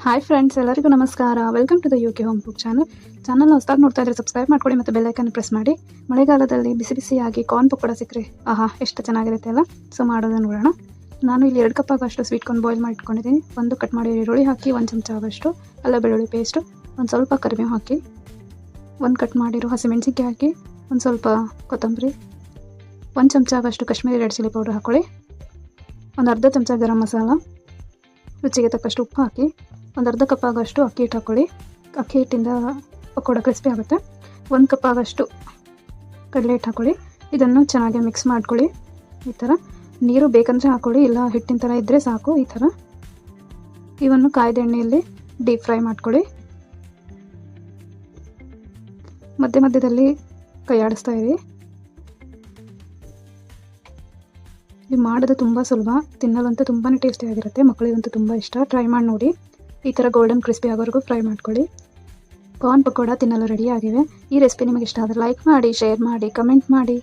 Hi friends, ಎಲ್ಲರಿಗೂ ನಮಸ್ಕಾರ. Welcome to the UK home cook ಚಾನಲ್ನ ಹೊಸದಾಗಿ ನೋಡ್ತಾ ಇದ್ರೆ ಸಬ್ಸ್ಕ್ರೈಬ್ ಮಾಡ್ಕೊಳ್ಳಿ ಮತ್ತು ಬೆಲ್ ಐಕನ್ ಪ್ರೆಸ್ ಮಾಡಿ. ಮಳೆಗಾಲದಲ್ಲಿ ಬಿಸಿ ಬಿಸಿಯಾಗಿ ಕಾರ್ನ್ ಪಕೋಡ ಸಿಕ್ಕರೆ ಆಹಾ ಎಷ್ಟು ಚೆನ್ನಾಗಿರುತ್ತೆ ಅಲ್ಲ. ಸೊ ಮಾಡೋದನ್ನು ನೋಡೋಣ. ನಾನು ಇಲ್ಲಿ 2 ಕಪ್ ಆಗೋಷ್ಟು ಸ್ವೀಟ್ ಕಾರ್ನ್ ಬಾಯ್ಲ್ ಮಾಡಿ ಇಟ್ಕೊಂಡಿದ್ದೀನಿ. ಒಂದು ಕಟ್ ಮಾಡಿ ಈರುಳ್ಳಿ ಹಾಕಿ, 1 ಚಮಚ ಆಗೋಷ್ಟು ಅಲ್ಲ ಬೆಳ್ಳುಳ್ಳಿ ಪೇಸ್ಟು, ಒಂದು ಸ್ವಲ್ಪ ಕರಿಬೇವು ಹಾಕಿ, ಒಂದು ಕಟ್ ಮಾಡಿರೋ ಹಸಿಮೆಣಸಿನ್ಕಾಯಿ ಹಾಕಿ, ಒಂದು ಸ್ವಲ್ಪ ಕೊತ್ತಂಬರಿ, 1 ಚಮಚ ಆಗೋಷ್ಟು ಕಾಶ್ಮೀರಿ ರೆಡ್ ಚಿಲ್ಲಿ ಪೌಡರ್ ಹಾಕ್ಕೊಳ್ಳಿ, ಒಂದು ಅರ್ಧ ಚಮಚ ಗರಂ ಮಸಾಲ, ರುಚಿಗೆ ತಕ್ಕಷ್ಟು ಉಪ್ಪು ಹಾಕಿ, ಒಂದು ಅರ್ಧ ಕಪ್ ಆಗೋಷ್ಟು ಅಕ್ಕಿ ಹಿಟ್ಟು ಹಾಕ್ಕೊಳ್ಳಿ. ಅಕ್ಕಿ ಹಿಟ್ಟಿಂದ ಪಕೋಡ ಕ್ರಿಸ್ಪಿ ಆಗುತ್ತೆ. 1 ಕಪ್ ಆಗೋಷ್ಟು ಕಡಲೆ ಹಿಟ್ಟು ಹಾಕ್ಕೊಳ್ಳಿ. ಇದನ್ನು ಚೆನ್ನಾಗಿ ಮಿಕ್ಸ್ ಮಾಡ್ಕೊಳ್ಳಿ. ಈ ಥರ ನೀರು ಬೇಕಂದರೆ ಹಾಕ್ಕೊಳ್ಳಿ, ಇಲ್ಲ ಹಿಟ್ಟಿನ ಥರ ಇದ್ದರೆ ಸಾಕು. ಈ ಥರ ಇವನ್ನು ಕಾಯ್ದ ಎಣ್ಣೆಯಲ್ಲಿ ಡೀಪ್ ಫ್ರೈ ಮಾಡ್ಕೊಳ್ಳಿ. ಮಧ್ಯ ಮಧ್ಯದಲ್ಲಿ ಕೈ ಆಡಿಸ್ತಾ ಇರಿ. ಇದು ಮಾಡೋದು ತುಂಬ ಸುಲಭ, ತಿನ್ನಲಂತೂ ತುಂಬಾ ಟೇಸ್ಟಿಯಾಗಿರುತ್ತೆ. ಮಕ್ಕಳಿಗಂತೂ ತುಂಬ ಇಷ್ಟ. ಟ್ರೈ ಮಾಡಿ ನೋಡಿ. ಈ ಥರ ಗೋಲ್ಡನ್ ಕ್ರಿಸ್ಪಿ ಆಗೋವರೆಗೂ ಫ್ರೈ ಮಾಡ್ಕೊಳ್ಳಿ. ಕಾರ್ನ್ ಪಕೋಡ ತಿನ್ನಲು ರೆಡಿ ಆಗಿವೆ. ಈ ರೆಸಿಪಿ ನಿಮಗೆ ಇಷ್ಟ ಆದರೆ ಲೈಕ್ ಮಾಡಿ, ಶೇರ್ ಮಾಡಿ, ಕಮೆಂಟ್ ಮಾಡಿ.